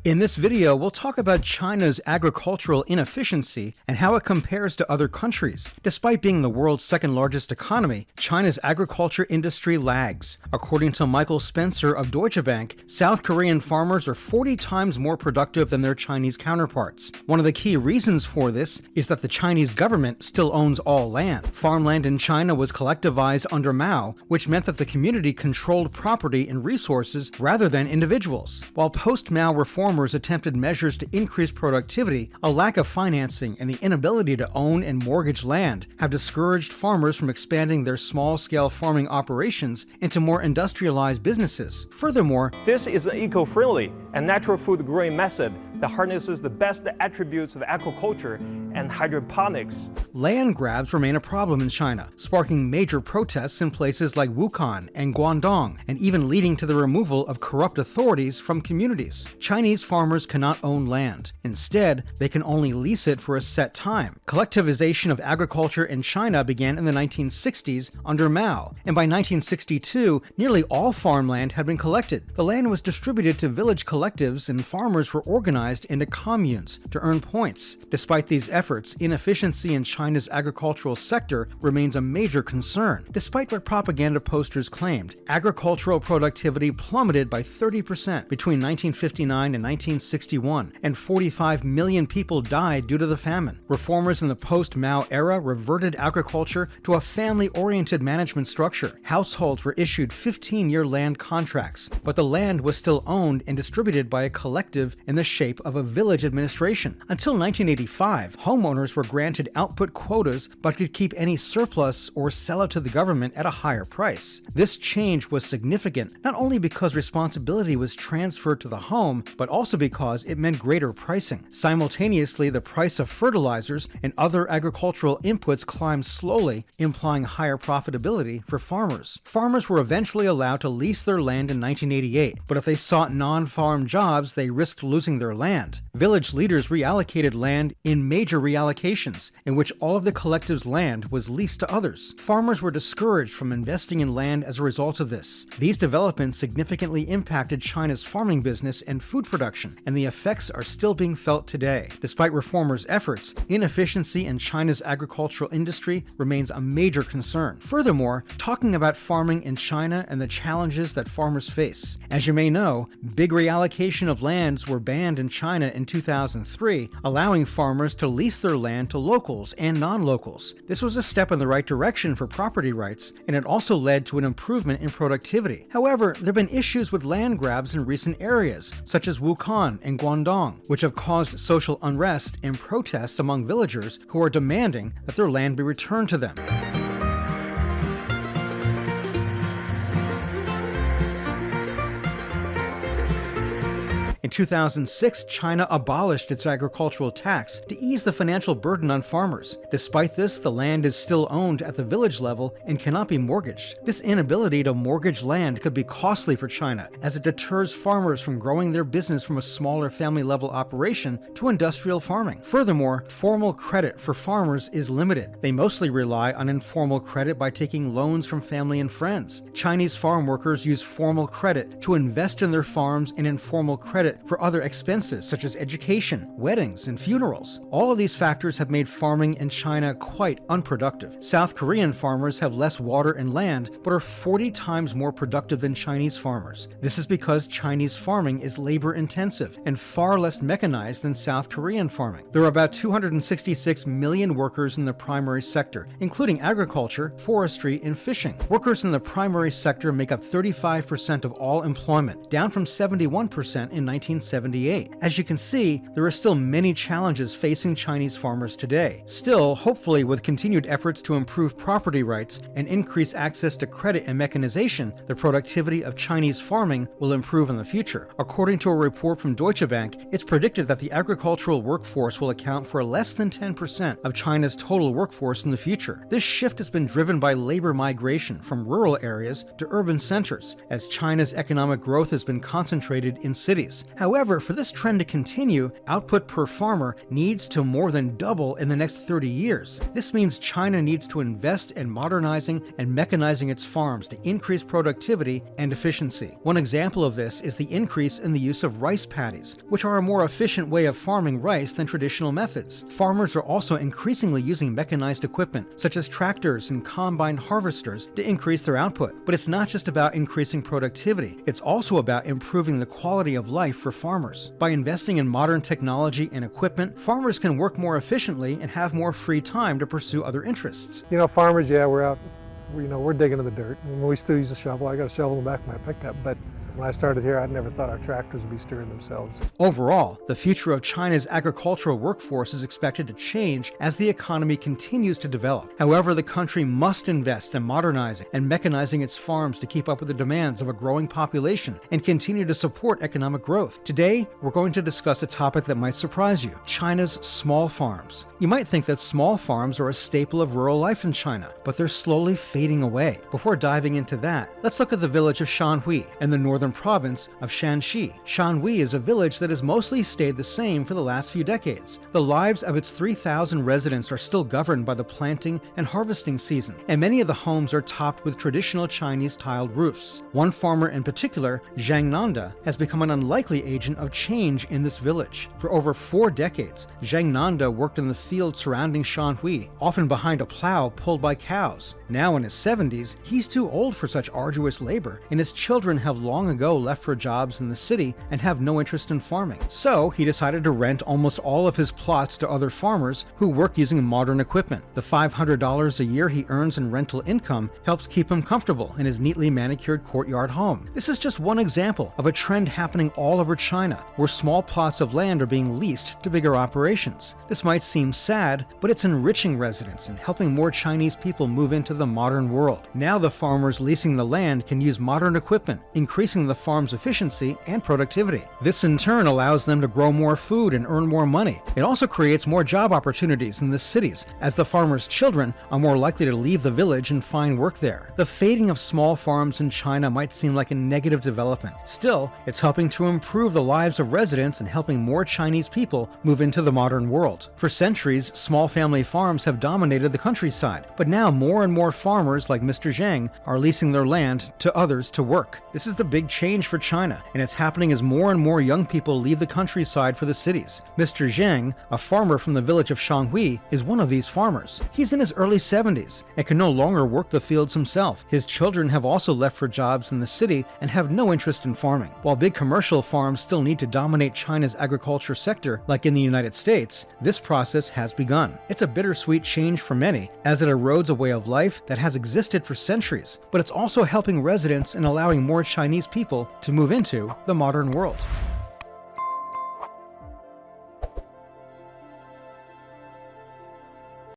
In this video, we'll talk about China's agricultural inefficiency and how it compares to other countries. Despite being the world's second largest economy, China's agriculture industry lags. According to Michael Spencer of Deutsche Bank, South Korean farmers are 40 times more productive than their Chinese counterparts. One of the key reasons for this is that the Chinese government still owns all land. Farmland in China was collectivized under Mao, which meant that the community controlled property and resources rather than individuals. While post-Mao reformers attempted measures to increase productivity, a lack of financing and the inability to own and mortgage land have discouraged farmers from expanding their small-scale farming operations into more industrialized businesses. Furthermore, this is an eco-friendly and natural food growing method that harnesses the best attributes of aquaculture and hydroponics. Land grabs remain a problem in China, sparking major protests in places like Wuhan and Guangdong, and even leading to the removal of corrupt authorities from communities. Chinese farmers cannot own land. Instead, they can only lease it for a set time. Collectivization of agriculture in China began in the 1960s under Mao, and by 1962, nearly all farmland had been collected. The land was distributed to village collectives, and farmers were organized into communes to earn points. Despite these efforts, inefficiency in China's agricultural sector remains a major concern. Despite what propaganda posters claimed, agricultural productivity plummeted by 30% between 1959 and 1961, and 45 million people died due to the famine. Reformers in the post-Mao era reverted agriculture to a family-oriented management structure. Households were issued 15-year land contracts, but the land was still owned and distributed by a collective in the shape of a village administration. Until 1985, homeowners were granted output quotas but could keep any surplus or sell it to the government at a higher price. This change was significant, not only because responsibility was transferred to the home, but also because it meant greater pricing. Simultaneously, the price of fertilizers and other agricultural inputs climbed slowly, implying higher profitability for farmers. Farmers were eventually allowed to lease their land in 1988, but if they sought non-farm jobs, they risked losing their land. Village leaders reallocated land in major reallocations, in which all of the collective's land was leased to others. Farmers were discouraged from investing in land as a result of this. These developments significantly impacted China's farming business and food production, and the effects are still being felt today. Despite reformers' efforts, inefficiency in China's agricultural industry remains a major concern. Furthermore, talking about farming in China and the challenges that farmers face. As you may know, big reallocation of lands were banned in China in 2003, allowing farmers to lease their land to locals and non-locals. This was a step in the right direction for property rights, and it also led to an improvement in productivity. However, there have been issues with land grabs in recent areas, such as Wuhan and Guangdong, which have caused social unrest and protests among villagers who are demanding that their land be returned to them. In 2006, China abolished its agricultural tax to ease the financial burden on farmers. Despite this, the land is still owned at the village level and cannot be mortgaged. This inability to mortgage land could be costly for China, as it deters farmers from growing their business from a smaller family-level operation to industrial farming. Furthermore, formal credit for farmers is limited. They mostly rely on informal credit by taking loans from family and friends. Chinese farm workers use formal credit to invest in their farms and informal credit for other expenses such as education, weddings, and funerals. All of these factors have made farming in China quite unproductive. South Korean farmers have less water and land, but are 40 times more productive than Chinese farmers. This is because Chinese farming is labor-intensive and far less mechanized than South Korean farming. There are about 266 million workers in the primary sector, including agriculture, forestry, and fishing. Workers in the primary sector make up 35% of all employment, down from 71% in 1978. As you can see, there are still many challenges facing Chinese farmers today. Still, hopefully with continued efforts to improve property rights and increase access to credit and mechanization, the productivity of Chinese farming will improve in the future. According to a report from Deutsche Bank, it's predicted that the agricultural workforce will account for less than 10% of China's total workforce in the future. This shift has been driven by labor migration from rural areas to urban centers, as China's economic growth has been concentrated in cities. However, for this trend to continue, output per farmer needs to more than double in the next 30 years. This means China needs to invest in modernizing and mechanizing its farms to increase productivity and efficiency. One example of this is the increase in the use of rice paddies, which are a more efficient way of farming rice than traditional methods. Farmers are also increasingly using mechanized equipment, such as tractors and combine harvesters, to increase their output. But it's not just about increasing productivity, it's also about improving the quality of life for farmers. By investing in modern technology and equipment, farmers can work more efficiently and have more free time to pursue other interests. You know, farmers, yeah, we're out, we're digging in the dirt. And we still use a shovel. I got a shovel in the back of my pickup, but when I started here, I never thought our tractors would be steering themselves. Overall, the future of China's agricultural workforce is expected to change as the economy continues to develop. However, the country must invest in modernizing and mechanizing its farms to keep up with the demands of a growing population and continue to support economic growth. Today, we're going to discuss a topic that might surprise you: China's small farms. You might think that small farms are a staple of rural life in China, but they're slowly fading away. Before diving into that, let's look at the village of Shanhui in the northern province of Shanxi. Shanhui is a village that has mostly stayed the same for the last few decades. The lives of its 3,000 residents are still governed by the planting and harvesting season, and many of the homes are topped with traditional Chinese tiled roofs. One farmer in particular, Zhang Nanda, has become an unlikely agent of change in this village. For over 4 decades, Zhang Nanda worked in the fields surrounding Shanhui, often behind a plow pulled by cows. Now in his 70s, he's too old for such arduous labor, and his children have long ago left for jobs in the city and have no interest in farming. So he decided to rent almost all of his plots to other farmers who work using modern equipment. The $500 a year he earns in rental income helps keep him comfortable in his neatly manicured courtyard home. This is just one example of a trend happening all over China, where small plots of land are being leased to bigger operations. This might seem sad, but it's enriching residents and helping more Chinese people move into the modern world. Now the farmers leasing the land can use modern equipment, increasing the farm's efficiency and productivity. This in turn allows them to grow more food and earn more money. It also creates more job opportunities in the cities, as the farmers' children are more likely to leave the village and find work there. The fading of small farms in China might seem like a negative development. Still, it's helping to improve the lives of residents and helping more Chinese people move into the modern world. For centuries, small family farms have dominated the countryside, but now more and more farmers like Mr. Zhang are leasing their land to others to work. This is the big change for China, and it's happening as more and more young people leave the countryside for the cities. Mr. Zhang, a farmer from the village of Shanhui, is one of these farmers. He's in his early 70s and can no longer work the fields himself. His children have also left for jobs in the city and have no interest in farming. While big commercial farms still need to dominate China's agriculture sector, like in the United States, this process has begun. It's a bittersweet change for many, as it erodes a way of life that has existed for centuries, but it's also helping residents and allowing more Chinese people to move into the modern world.